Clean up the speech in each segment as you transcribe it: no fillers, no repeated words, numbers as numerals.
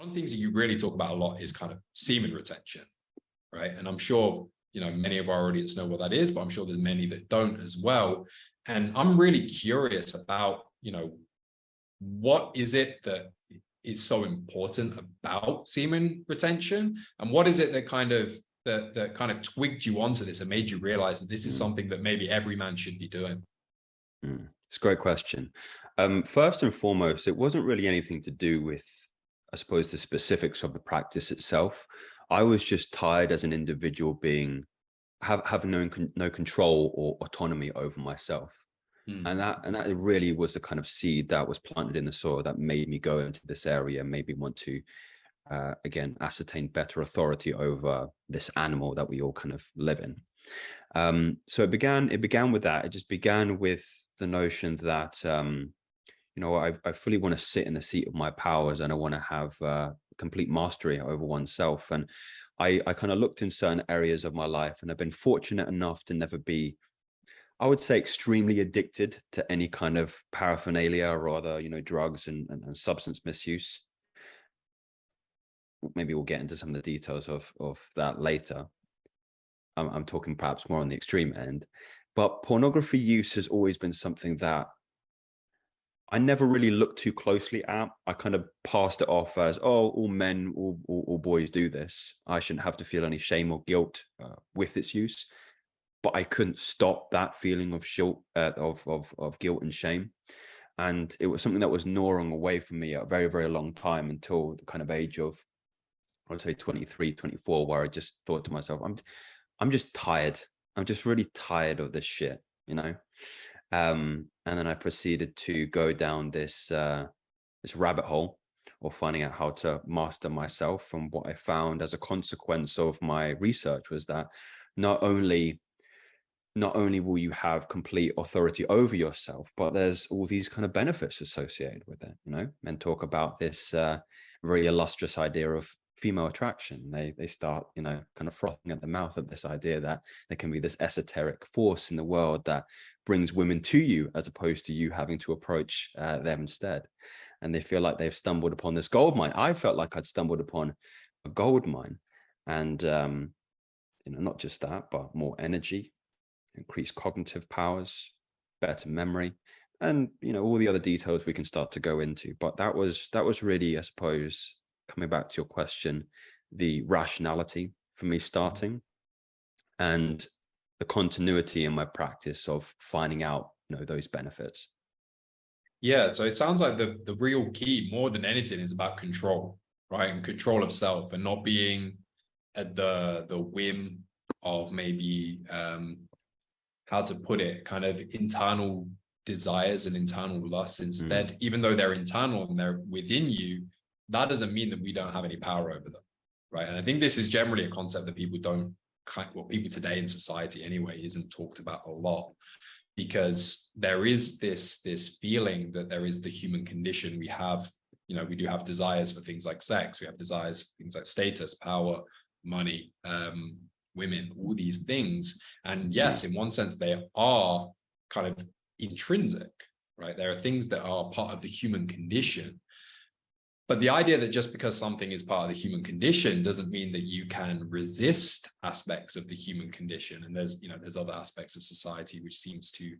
one of the things that you really talk about a lot is kind of semen retention, right? And I'm sure, you know, many of our audience know what that is, but I'm sure there's many that don't as well. And I'm really curious about, you know, what is it that is so important about semen retention, and what is it that kind of twigged you onto this and made you realize that this is something that maybe every man should be doing? It's a great question. First and foremost, it wasn't really anything to do with, I suppose, the specifics of the practice itself. I was just tired as an individual being, having no control or autonomy over myself. And that really was the kind of seed that was planted in the soil that made me go into this area, made me want to, again, ascertain better authority over this animal that we all kind of live in. So it began with that. It just began with the notion that, you know, I fully want to sit in the seat of my powers, and I want to have complete mastery over oneself. And I kind of looked in certain areas of my life, and I've been fortunate enough to never be, I would say, extremely addicted to any kind of paraphernalia or other, you know, drugs and substance misuse. Maybe we'll get into some of the details of that later. I'm talking perhaps more on the extreme end, but pornography use has always been something that I never really looked too closely at. I kind of passed it off as, oh, all men, all boys do this. I shouldn't have to feel any shame or guilt with its use. But I couldn't stop that feeling of guilt and shame. And it was something that was gnawing away from me a very, very long time, until the kind of age of, I would say 23, 24, where I just thought to myself, I'm just tired. I'm just really tired of this shit, you know? And then I proceeded to go down this rabbit hole of finding out how to master myself. And what I found as a consequence of my research was that not only will you have complete authority over yourself, but there's all these kind of benefits associated with it. You know, men talk about this very illustrious idea of female attraction. They start, you know, kind of frothing at the mouth at this idea that there can be this esoteric force in the world that brings women to you, as opposed to you having to approach them instead. And they feel like they've stumbled upon this gold mine. I felt like I'd stumbled upon a gold mine, and you know, not just that, but more energy, increased cognitive powers, better memory, and, you know, all the other details we can start to go into. But that was really, I suppose, coming back to your question, the rationality for me starting, and the continuity in my practice of finding out, you know, those benefits. Yeah, so it sounds like the real key, more than anything, is about control, right? And control of self, and not being at the whim of maybe how to put it, kind of internal desires and internal lusts instead. Even though they're internal and they're within you, that doesn't mean that we don't have any power over them, right? And I think this is generally a concept that people people today in society anyway, isn't talked about a lot, because there is this feeling that there is the human condition. We have, you know, we do have desires for things like sex, we have desires for things like status, power, money, women, all these things. And yes, in one sense, they are kind of intrinsic, right? There are things that are part of the human condition. But the idea that just because something is part of the human condition doesn't mean that you can resist aspects of the human condition. And there's, you know, there's other aspects of society which seems to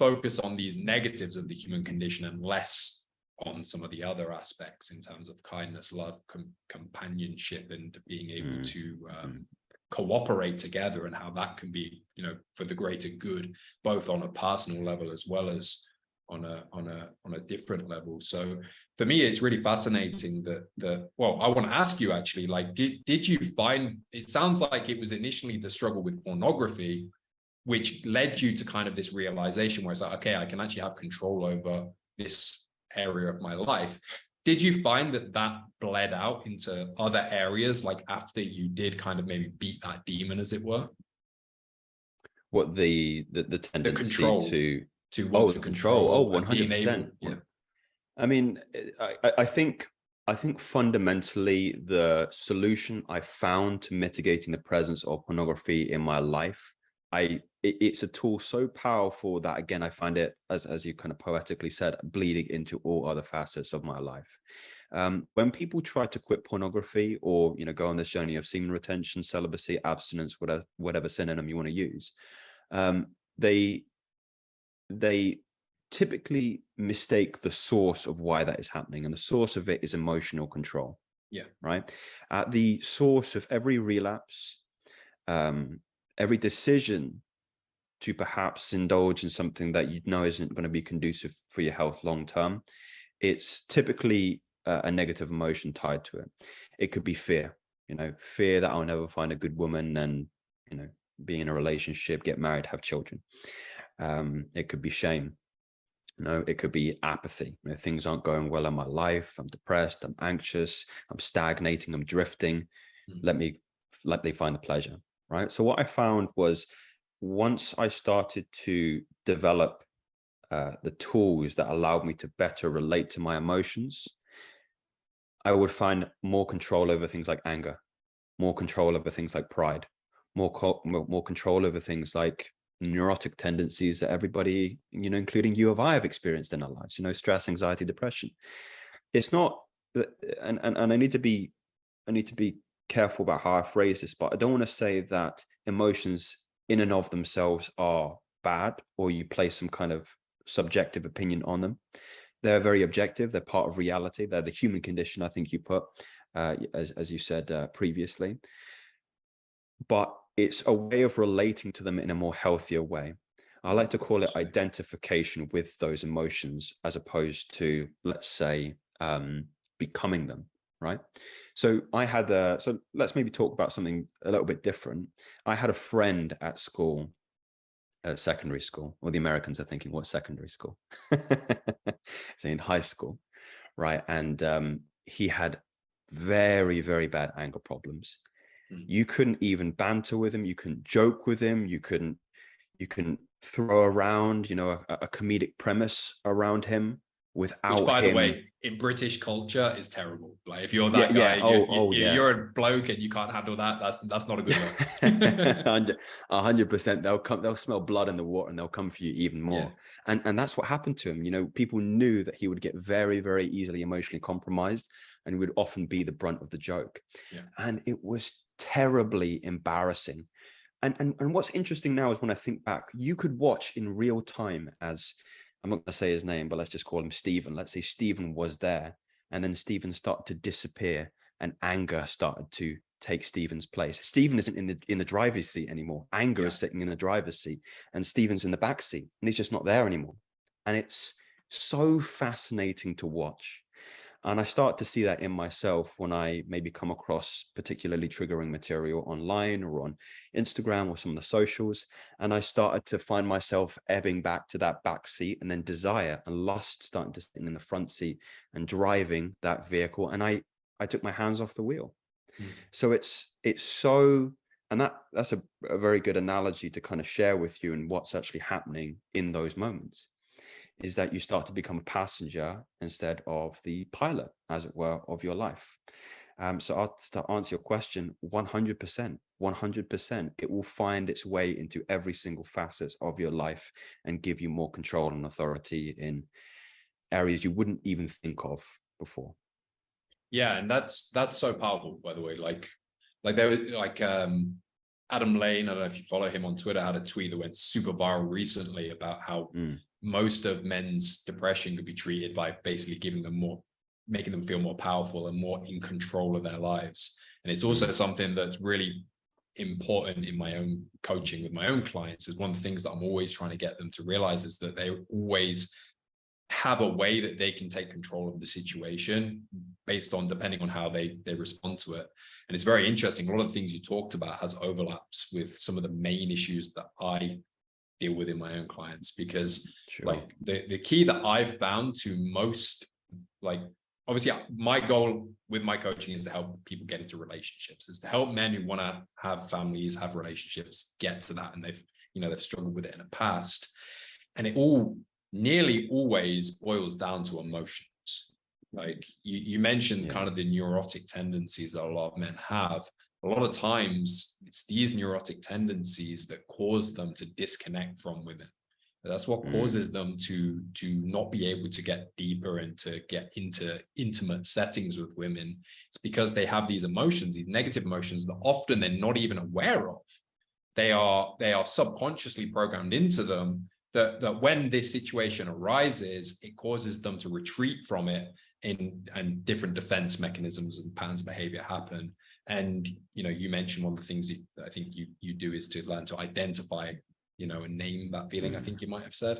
focus on these negatives of the human condition and less on some of the other aspects in terms of kindness, love, companionship, and being able to cooperate together, and how that can be, you know, for the greater good, both on a personal level as well as on a different level. So for me, it's really fascinating that well, I want to ask you actually, like, did you find, it sounds like it was initially the struggle with pornography which led you to kind of this realization where it's like, okay, I can actually have control over this area of my life. Did you find that bled out into other areas, like after you did kind of maybe beat that demon, as it were? What the tendency the control to want to control 100%. Yeah. I mean, I think fundamentally the solution I found to mitigating the presence of pornography in my life, it's a tool so powerful that, again, I find it, as you kind of poetically said, bleeding into all other facets of my life. When people try to quit pornography or, go on this journey of semen retention, celibacy, abstinence, whatever synonym you want to use, they typically mistake the source of why that is happening. And the source of it is emotional control. Yeah. Right. At the source of every relapse, every decision to perhaps indulge in something that you know isn't going to be conducive for your health long term, it's typically a negative emotion tied to it. It could be fear, fear that I'll never find a good woman and, be in a relationship, get married, have children. It could be shame. It could be apathy. Things aren't going well in my life. I'm depressed. I'm anxious. I'm stagnating. I'm drifting. Let me find the pleasure. Right. So what I found was, once I started to develop the tools that allowed me to better relate to my emotions, I would find more control over things like anger, more control over things like pride, more control over things like neurotic tendencies that everybody, including you or I, have experienced in our lives, stress, anxiety, depression. It's not that, and I need to be careful about how I phrase this, but I don't want to say that emotions in and of themselves are bad, or you place some kind of subjective opinion on them. They're very objective. They're part of reality. They're the human condition, I think you put, as you said previously. But it's a way of relating to them in a more healthier way. I like to call it identification with those emotions, as opposed to, let's say, becoming them. Right. So so let's maybe talk about something a little bit different. I had a friend at school, secondary school, or the Americans are thinking, what secondary school? Saying high school. Right. And he had very, very bad anger problems. You couldn't even banter with him. You couldn't joke with him. You couldn't throw around, a comedic premise around him without Which, by him. the way, in British culture is terrible. Like, if you're that Yeah, guy, yeah. you're a bloke and you can't handle that. That's not a good look. 100%. They'll smell blood in the water and they'll come for you even more. Yeah. And that's what happened to him. People knew that he would get very, very easily emotionally compromised, and would often be the brunt of the joke. Yeah. And it was terribly embarrassing. And what's interesting now is, when I think back, you could watch in real time as, I'm not going to say his name, but let's just call him Stephen. Let's say Stephen was there, and then Stephen started to disappear, and anger started to take Stephen's place. Stephen isn't in the driver's seat anymore. Anger is sitting in the driver's seat, and Stephen's in the back seat, and he's just not there anymore. And it's so fascinating to watch. And I start to see that in myself when I maybe come across particularly triggering material online or on Instagram or some of the socials. And I started to find myself ebbing back to that back seat, and then desire and lust starting to sit in the front seat and driving that vehicle. And I took my hands off the wheel. So it's so, and that's a very good analogy to kind of share with you, and what's actually happening in those moments is that you start to become a passenger instead of the pilot, as it were, of your life. So to answer your question, 100%, it will find its way into every single facet of your life and give you more control and authority in areas you wouldn't even think of before. Yeah, and that's so powerful, by the way. Like there was Adam Lane, I don't know if you follow him on Twitter, had a tweet that went super viral recently about how most of men's depression could be treated by basically making them feel more powerful and more in control of their lives. And it's also something that's really important in my own coaching with my own clients. Is one of the things that I'm always trying to get them to realize, is that they always have a way that they can take control of the situation depending on how they respond to it. And it's very interesting. A lot of the things you talked about has overlaps with some of the main issues that I deal with in my own clients, because like the key that I've found to most, like, obviously my goal with my coaching is to help people get into relationships, is to help men who want to have families, have relationships, get to that. And they've struggled with it in the past. And it all nearly always boils down to emotions. Like you mentioned kind of the neurotic tendencies that a lot of men have. A lot of times it's these neurotic tendencies that cause them to disconnect from women. That's what causes them to not be able to get deeper and to get into intimate settings with women. It's because they have these emotions, these negative emotions that often they're not even aware of. They are subconsciously programmed into them, that when this situation arises, it causes them to retreat from it, and different defense mechanisms and patterns of behavior happen. And, you know, you mentioned one of the things that I think you do is to learn to identify, you know, and name that feeling. I think you might have said.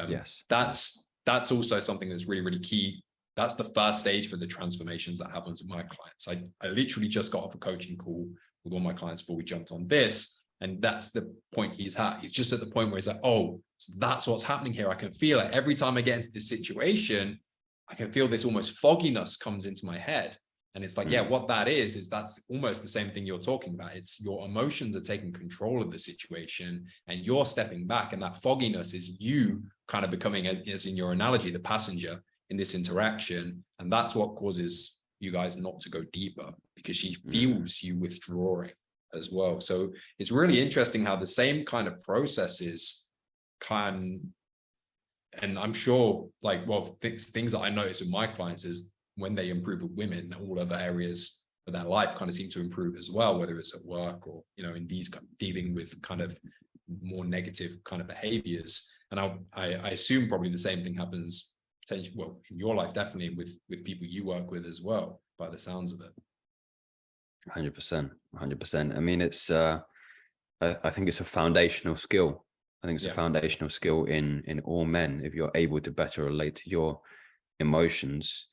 Yes. That's also something that's really, really key. That's the first stage for the transformations that happens with my clients. I literally just got off a coaching call with one of my clients before we jumped on this. And that's the point he's at. He's just at the point where he's like, oh, so that's what's happening here. I can feel it. Every time I get into this situation, I can feel this almost fogginess comes into my head. And it's like, yeah, what that is that's almost the same thing you're talking about. It's your emotions are taking control of the situation and you're stepping back. And that fogginess is you kind of becoming, as in your analogy, the passenger in this interaction. And that's what causes you guys not to go deeper, because she feels you withdrawing as well. So it's really interesting how the same kind of processes can, and I'm sure, like, well, things that I notice with my clients is when they improve with women, all other areas of their life kind of seem to improve as well, whether it's at work or, you know, in these dealing with kind of more negative kind of behaviors. And I assume probably the same thing happens potentially, well, in your life, definitely with people you work with as well, by the sounds of it. 100%. I mean, it's I think it's a foundational skill. I think it's a foundational skill in all men. If you're able to better relate to your emotions,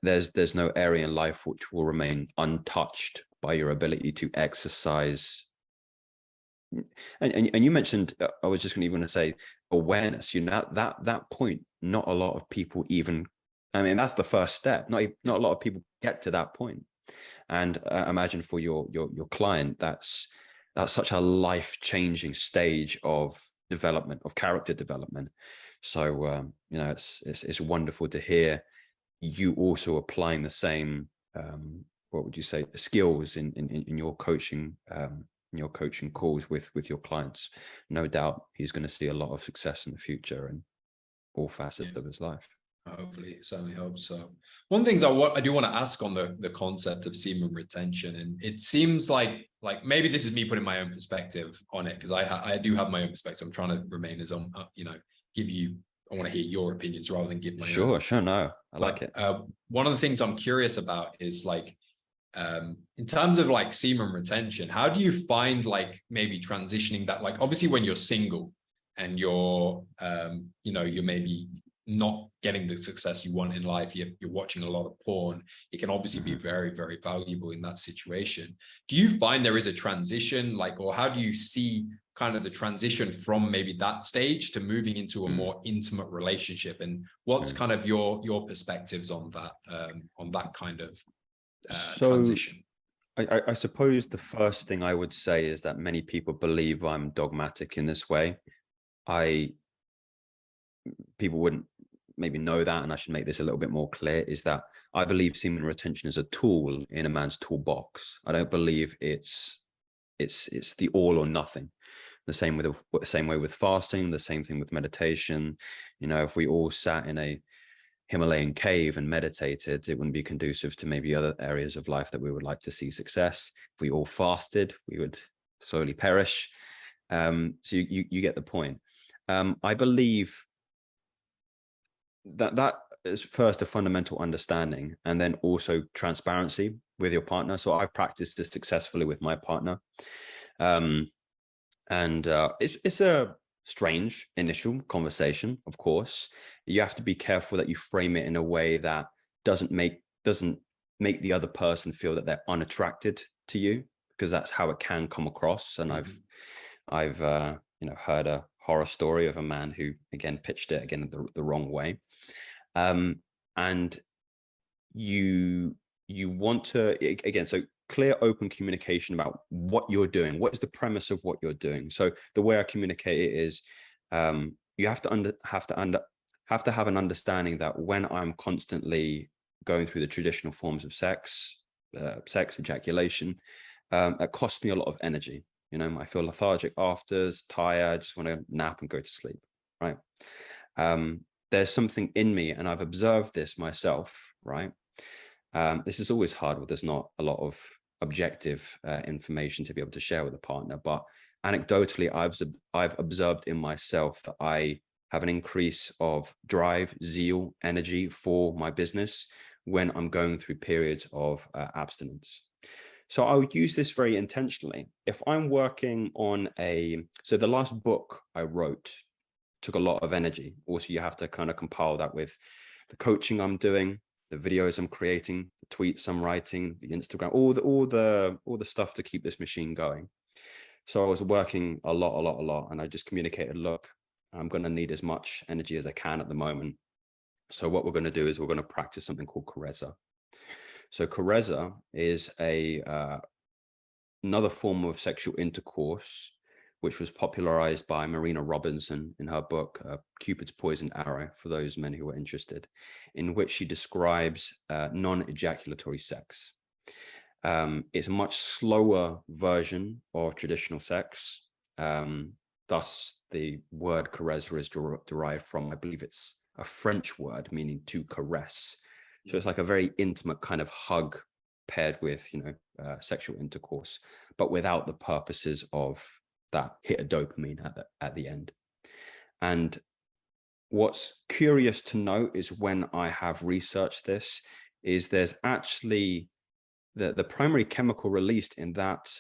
there's no area in life which will remain untouched by your ability to exercise. And you mentioned, I was just going to say awareness. You know, that point, not a lot of people even, I mean, that's the first step. Not a lot of people get to that point. And imagine for your client, that's such a life-changing stage of development, of character development. So you know, it's wonderful to hear you also applying the same, what would you say, skills in your coaching, in your coaching calls with your clients. No doubt he's going to see a lot of success in the future in all facets of his life. Hopefully, it certainly helps. So one of the things I do want to ask on the concept of semen retention, and it seems like maybe this is me putting my own perspective on it, because I do have my own perspective. I'm trying to remain as you know, I want to hear your opinions rather than give my own. Sure. No, I like it. One of the things I'm curious about is like, in terms of like semen retention, how do you find like maybe transitioning that, like obviously when you're single and you're you know, you're maybe not getting the success you want in life, you're watching a lot of porn, it can obviously be very, very valuable in that situation. Do you find there is a transition, like, or how do you see kind of the transition from maybe that stage to moving into a more intimate relationship? And what's kind of your perspectives on that kind of transition? I suppose the first thing I would say is that many people believe I'm dogmatic in this way. People wouldn't maybe know that, and I should make this a little bit more clear, is that I believe semen retention is a tool in a man's toolbox. I don't believe it's the all or nothing. The same way with fasting, the same thing with meditation. You know, if we all sat in a Himalayan cave and meditated, it wouldn't be conducive to maybe other areas of life that we would like to see success. If we all fasted, we would slowly perish. So you get the point. I believe that is first a fundamental understanding, and then also transparency with your partner. So I've practiced this successfully with my partner. It's a strange initial conversation, of course. You have to be careful that you frame it in a way that doesn't make the other person feel that they're unattracted to you, because that's how it can come across. And I've you know, heard a horror story of a man who again pitched it again the wrong way. And you want to, again, so clear, open communication about what you're doing. What is the premise of what you're doing? So the way I communicate it is, you have to have an understanding that when I'm constantly going through the traditional forms of sex ejaculation, it costs me a lot of energy. You know, I feel lethargic after, tired, I just want to nap and go to sleep, right? There's something in me, and I've observed this myself, right? This is always hard when there's not a lot of objective information to be able to share with a partner, but anecdotally, I've observed in myself that I have an increase of drive, zeal, energy for my business when I'm going through periods of abstinence. So I would use this very intentionally. If I'm working on so the last book I wrote took a lot of energy. Also, you have to kind of compile that with the coaching I'm doing, the videos I'm creating, the tweets I'm writing, the Instagram, all the stuff to keep this machine going. So I was working a lot, and I just communicated, look, I'm going to need as much energy as I can at the moment. So what we're going to do is we're going to practice something called Carezza. So Carezza is another form of sexual intercourse, which was popularized by Marina Robinson in her book, Cupid's Poisoned Arrow, for those men who are interested, in which she describes non-ejaculatory sex. It's a much slower version of traditional sex. Thus, the word carezza is derived from, I believe it's a French word meaning to caress. So it's like a very intimate kind of hug paired with, sexual intercourse, but without the purposes of that hit of dopamine at the end. And what's curious to note is when I have researched this, is there's actually the primary chemical released in that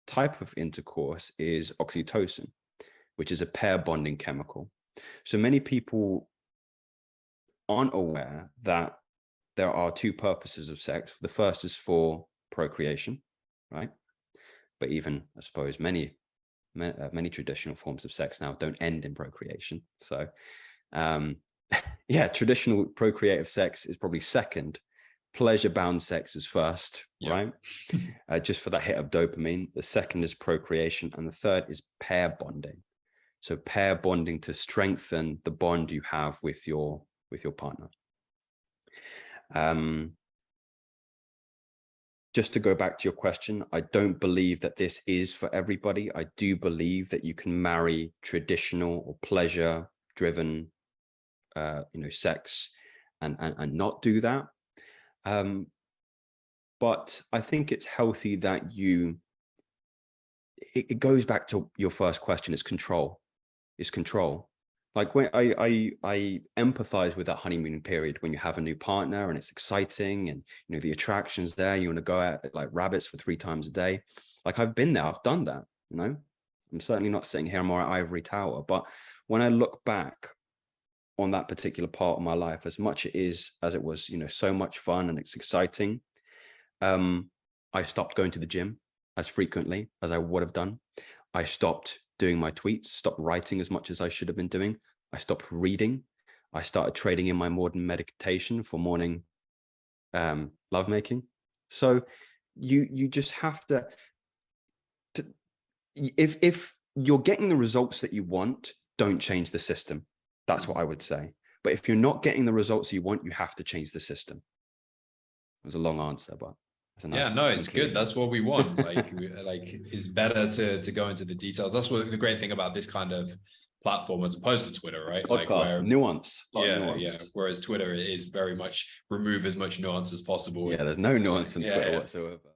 type of intercourse is oxytocin, which is a pair bonding chemical. So many people aren't aware that there are two purposes of sex. The first is for procreation, right? But even, I suppose, many traditional forms of sex now don't end in procreation. So yeah, traditional procreative sex is probably second. Pleasure-bound sex is first, right? Just for that hit of dopamine. The second is procreation, and the third is pair bonding. So pair bonding to strengthen the bond you have with your partner. Just to go back to your question, I don't believe that this is for everybody. I do believe that you can marry traditional or pleasure-driven, sex and not do that. But I think it's healthy that it goes back to your first question. It's control. It's control. Like when I empathize with that honeymoon period when you have a new partner and it's exciting and the attraction's there. You want to go out like rabbits for 3 times a day. Like I've been there, I've done that. I'm certainly not sitting here in my ivory tower. But when I look back on that particular part of my life, as much as it was, so much fun and it's exciting, I stopped going to the gym as frequently as I would have done. I stopped doing my tweets, stopped writing as much as I should have been doing. I stopped reading. I started trading in my morning meditation for morning lovemaking. So you just have to if you're getting the results that you want, don't change the system. That's what I would say. But if you're not getting the results you want, you have to change the system. It was a long answer, but nice it's good. That's what we want. Like it's better to go into the details. That's what the great thing about this kind of platform as opposed to Twitter, right? Podcast, like where nuance. Whereas Twitter is very much remove as much nuance as possible. Yeah, there's no nuance in Twitter whatsoever.